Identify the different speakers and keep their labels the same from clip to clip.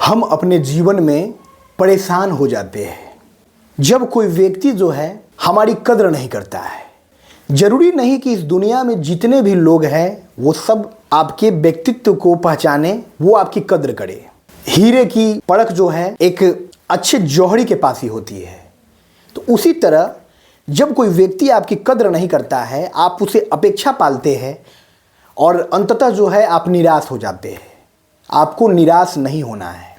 Speaker 1: हम अपने जीवन में परेशान हो जाते हैं जब कोई व्यक्ति जो है हमारी कद्र नहीं करता है। जरूरी नहीं कि इस दुनिया में जितने भी लोग हैं वो सब आपके व्यक्तित्व को पहचाने, वो आपकी कद्र करे। हीरे की परख जो है एक अच्छे जौहरी के पास ही होती है। तो उसी तरह जब कोई व्यक्ति आपकी कद्र नहीं करता है, आप उसे अपेक्षा पालते हैं और अंततः जो है आप निराश हो जाते हैं। आपको निराश नहीं होना है।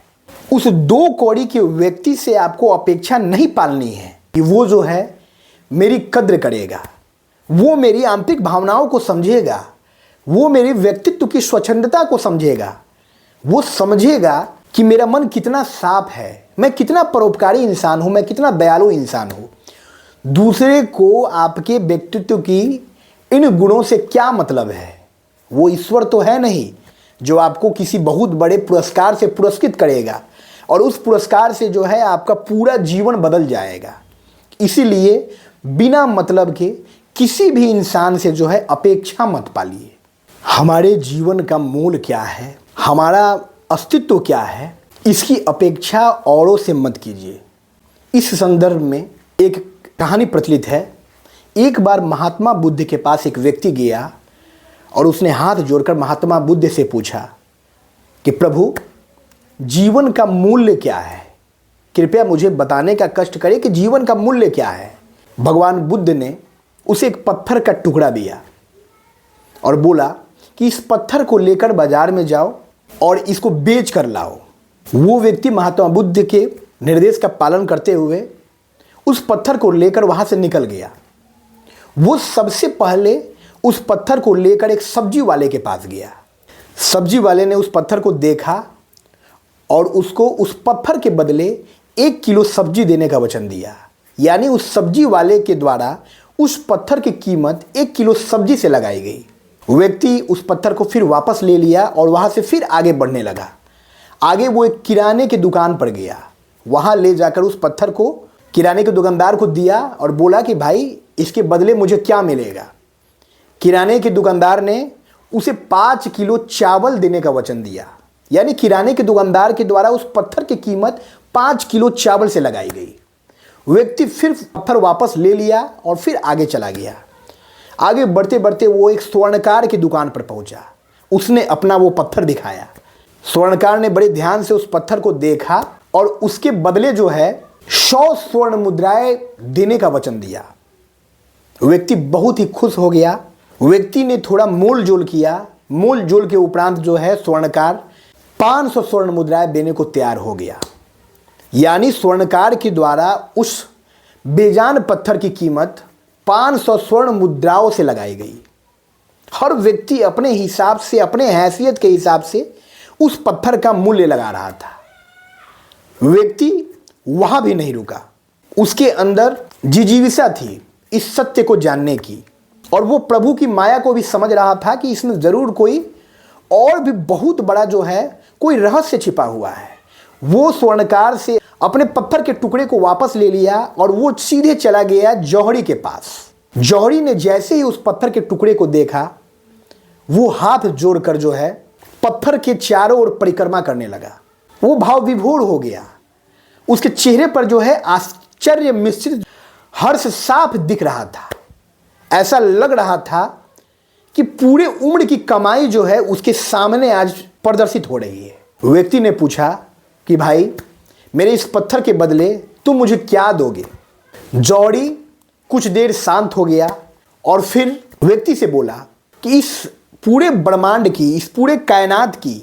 Speaker 1: उस दो कौड़ी के व्यक्ति से आपको अपेक्षा नहीं पालनी है कि वो जो है मेरी कद्र करेगा, वो मेरी आंतरिक भावनाओं को समझेगा, वो मेरे व्यक्तित्व की स्वच्छंदता को समझेगा, वो समझेगा कि मेरा मन कितना साफ है, मैं कितना परोपकारी इंसान हूँ, मैं कितना दयालु इंसान हूँ। दूसरे को आपके व्यक्तित्व की इन गुणों से क्या मतलब है? वो ईश्वर तो है नहीं जो आपको किसी बहुत बड़े पुरस्कार से पुरस्कृत करेगा और उस पुरस्कार से जो है आपका पूरा जीवन बदल जाएगा। इसीलिए बिना मतलब के किसी भी इंसान से जो है अपेक्षा मत पालिए। हमारे जीवन का मूल क्या है, हमारा अस्तित्व क्या है, इसकी अपेक्षा औरों से मत कीजिए। इस संदर्भ में एक कहानी प्रचलित है। एक बार महात्मा बुद्ध के पास एक व्यक्ति गया और उसने हाथ जोड़कर महात्मा बुद्ध से पूछा कि प्रभु, जीवन का मूल्य क्या है? कृपया मुझे बताने का कष्ट करें कि जीवन का मूल्य क्या है। भगवान बुद्ध ने उसे एक पत्थर का टुकड़ा दिया और बोला कि इस पत्थर को लेकर बाजार में जाओ और इसको बेच कर लाओ। वो व्यक्ति महात्मा बुद्ध के निर्देश का पालन करते हुए उस पत्थर को लेकर वहां से निकल गया। वो सबसे पहले उस पत्थर को लेकर एक सब्जी वाले के पास गया। सब्जी वाले ने उस पत्थर को देखा और उसको उस पत्थर के बदले 1 किलो सब्जी देने का वचन दिया। यानी उस सब्जी वाले के द्वारा उस पत्थर की कीमत 1 किलो सब्जी से लगाई गई। व्यक्ति उस पत्थर को फिर वापस ले लिया और वहां से फिर आगे बढ़ने लगा। आगे वो एक किराने की दुकान पर गया। वहां ले जाकर उस पत्थर को किराने के दुकानदार को दिया और बोला कि भाई, इसके बदले मुझे क्या मिलेगा? किराने के दुकानदार ने उसे 5 किलो चावल देने का वचन दिया। यानी किराने के दुकानदार के द्वारा उस पत्थर की कीमत 5 किलो चावल से लगाई गई। व्यक्ति फिर पत्थर वापस ले लिया और फिर आगे चला गया। आगे बढ़ते बढ़ते वो एक स्वर्णकार की दुकान पर पहुंचा। उसने अपना वो पत्थर दिखाया। स्वर्णकार ने बड़े ध्यान से उस पत्थर को देखा और उसके बदले जो है 100 स्वर्ण मुद्राएं देने का वचन दिया। व्यक्ति बहुत ही खुश हो गया। व्यक्ति ने थोड़ा मोल जोल किया। मोल जोल के उपरांत जो है स्वर्णकार 500 स्वर्ण मुद्राएं देने को तैयार हो गया। यानी स्वर्णकार के द्वारा उस बेजान पत्थर की कीमत 500 स्वर्ण मुद्राओं से लगाई गई। हर व्यक्ति अपने हिसाब से, अपने हैसियत के हिसाब से उस पत्थर का मूल्य लगा रहा था। व्यक्ति वहां भी नहीं रुका। उसके अंदर जिजीविषा थी इस सत्य को जानने की और वो प्रभु की माया को भी समझ रहा था कि इसमें जरूर कोई और भी बहुत बड़ा जो है कोई रहस्य छिपा हुआ है। वो स्वर्णकार से अपने पत्थर के टुकड़े को वापस ले लिया और वो सीधे चला गया जौहरी के पास। जौहरी ने जैसे ही उस पत्थर के टुकड़े को देखा, वो हाथ जोड़कर जो है पत्थर के चारों ओर परिक्रमा करने लगा। वो भाव विभोर हो गया। उसके चेहरे पर जो है आश्चर्य मिश्रित हर्ष साफ दिख रहा था। ऐसा लग रहा था कि पूरे उम्र की कमाई जो है उसके सामने आज प्रदर्शित हो रही है। व्यक्ति ने पूछा कि भाई, मेरे इस पत्थर के बदले तुम मुझे क्या दोगे? जौहरी कुछ देर शांत हो गया और फिर व्यक्ति से बोला कि इस पूरे ब्रह्मांड की, इस पूरे कायनात की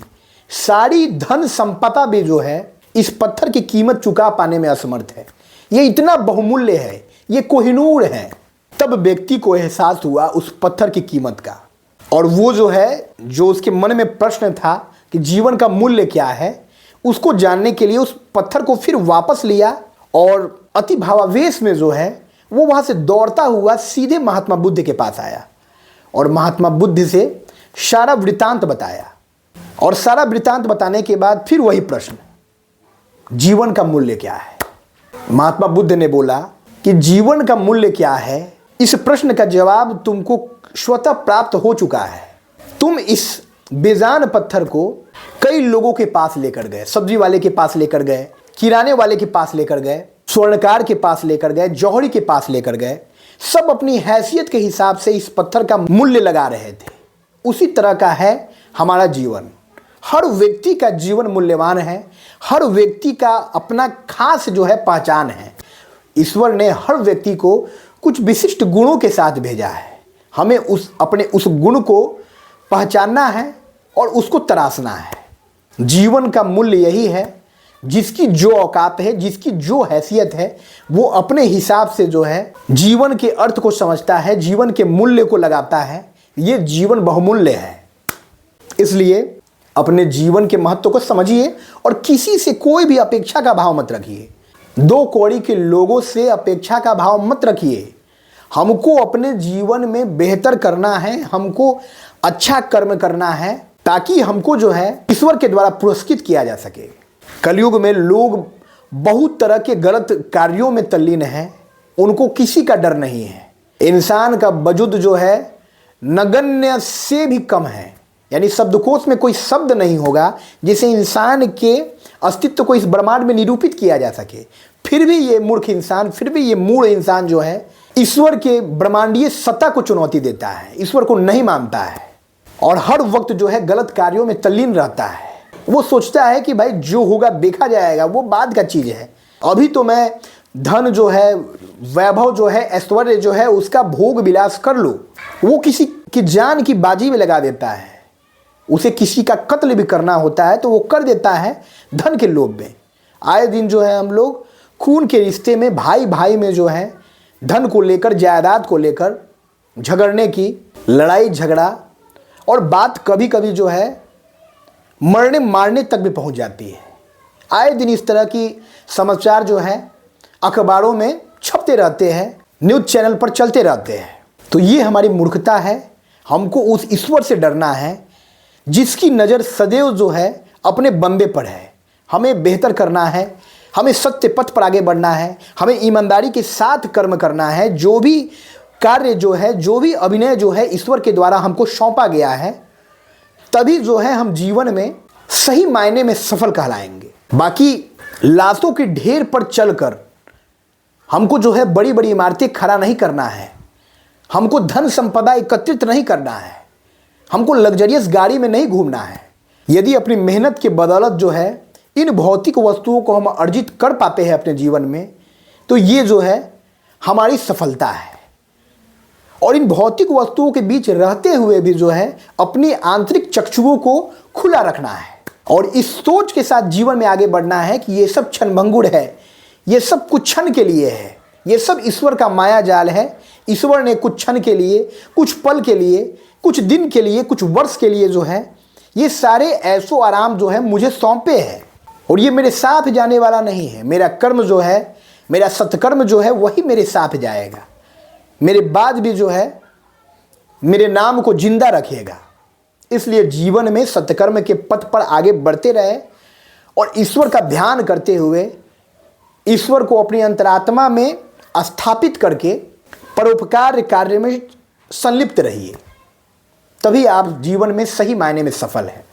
Speaker 1: सारी धन संपदा भी जो है इस पत्थर की कीमत चुका पाने में असमर्थ है। ये इतना बहुमूल्य है, ये कोहिनूर है। तब व्यक्ति को एहसास हुआ उस पत्थर की कीमत का और वो जो है, जो उसके मन में प्रश्न था कि जीवन का मूल्य क्या है, उसको जानने के लिए उस पत्थर को फिर वापस लिया और अति भावावेश में जो है वो वहां से दौड़ता हुआ सीधे महात्मा बुद्ध के पास आया और महात्मा बुद्ध से सारा वृतांत बताया। और सारा वृतांत बताने के बाद फिर वही प्रश्न, जीवन का मूल्य क्या है? महात्मा बुद्ध ने बोला कि जीवन का मूल्य क्या है, इस प्रश्न का जवाब तुमको स्वतः प्राप्त हो चुका है। तुम इस बेजान पत्थर को कई लोगों के पास लेकर गए, सब्जी वाले के पास लेकर गए, किराने वाले के पास लेकर गए, स्वर्णकार के पास लेकर गए, जौहरी के पास लेकर गए। सब अपनी हैसियत के हिसाब से इस पत्थर का मूल्य लगा रहे थे। उसी तरह का है हमारा जीवन। हर व्यक्ति का जीवन मूल्यवान है, हर व्यक्ति का अपना खास जो है पहचान है। ईश्वर ने हर व्यक्ति को कुछ विशिष्ट गुणों के साथ भेजा है। हमें अपने उस गुण को पहचानना है और उसको तराशना है। जीवन का मूल्य यही है, जिसकी जो औकात है, जिसकी जो हैसियत है, वो अपने हिसाब से जो है जीवन के अर्थ को समझता है, जीवन के मूल्य को लगाता है। ये जीवन बहुमूल्य है। इसलिए अपने जीवन के महत्व को समझिए और किसी से कोई भी अपेक्षा का भाव मत रखिए। दो कौड़ी के लोगों से अपेक्षा का भाव मत रखिए। हमको अपने जीवन में बेहतर करना है, हमको अच्छा कर्म करना है, ताकि हमको जो है ईश्वर के द्वारा पुरस्कृत किया जा सके। कलयुग में लोग बहुत तरह के गलत कार्यों में तल्लीन हैं, उनको किसी का डर नहीं है। इंसान का वजूद जो है नगण्य से भी कम है, यानी शब्दकोश में कोई शब्द नहीं होगा जिसे इंसान के अस्तित्व को इस ब्रह्मांड में निरूपित किया जा सके। फिर भी ये मूर्ख इंसान, फिर भी ये मूढ़ इंसान जो है ईश्वर के ब्रह्मांडीय सत्ता को चुनौती देता है, ईश्वर को नहीं मानता है और हर वक्त जो है गलत कार्यों में तल्लीन रहता है। वो सोचता है कि भाई जो होगा देखा जाएगा, वो बाद का चीज़ है। अभी तो मैं धन जो है, वैभव जो है, ऐश्वर्य जो है, उसका भोग विलास कर लो। वो किसी की जान की बाजी में लगा देता है। उसे किसी का कत्ल भी करना होता है तो वो कर देता है धन के लोभ में। आए दिन जो है हम लोग खून के रिश्ते में, भाई भाई में जो है धन को लेकर, जायदाद को लेकर झगड़ने की, लड़ाई झगड़ा और बात कभी कभी जो है मरने मारने तक भी पहुंच जाती है। आए दिन इस तरह की समाचार जो है अखबारों में छपते रहते हैं, न्यूज़ चैनल पर चलते रहते हैं। तो ये हमारी मूर्खता है। हमको उस ईश्वर से डरना है जिसकी नज़र सदैव जो है अपने बंदे पर है। हमें बेहतर करना है, हमें सत्य पथ पर आगे बढ़ना है, हमें ईमानदारी के साथ कर्म करना है। जो भी कार्य जो है, जो भी अभिनय जो है ईश्वर के द्वारा हमको सौंपा गया है, तभी जो है हम जीवन में सही मायने में सफल कहलाएंगे। बाकी लाशों के ढेर पर चलकर हमको जो है बड़ी बड़ी इमारतें खड़ा नहीं करना है, हमको धन संपदा एकत्रित नहीं करना है, हमको लग्जरियस गाड़ी में नहीं घूमना है। यदि अपनी मेहनत के बदौलत जो है इन भौतिक वस्तुओं को हम अर्जित कर पाते हैं अपने जीवन में, तो ये जो है हमारी सफलता है। और इन भौतिक वस्तुओं के बीच रहते हुए भी जो है अपनी आंतरिक चक्षुओं को खुला रखना है और इस सोच के साथ जीवन में आगे बढ़ना है कि ये सब क्षणभंगुर है, ये सब कुछ क्षण के लिए है, ये सब ईश्वर का माया जाल है। ईश्वर ने कुछ क्षण के लिए, कुछ पल के लिए, कुछ दिन के लिए, कुछ वर्ष के लिए जो है ये सारे ऐशो आराम जो है मुझे सौंपे हैं और ये मेरे साथ जाने वाला नहीं है। मेरा कर्म जो है, मेरा सत्कर्म जो है वही मेरे साथ जाएगा, मेरे बाद भी जो है मेरे नाम को जिंदा रखेगा। इसलिए जीवन में सत्कर्म के पथ पर आगे बढ़ते रहे और ईश्वर का ध्यान करते हुए ईश्वर को अपनी अंतरात्मा में स्थापित करके परोपकार कार्य में संलिप्त रहिए, तभी आप जीवन में सही मायने में सफल हैं।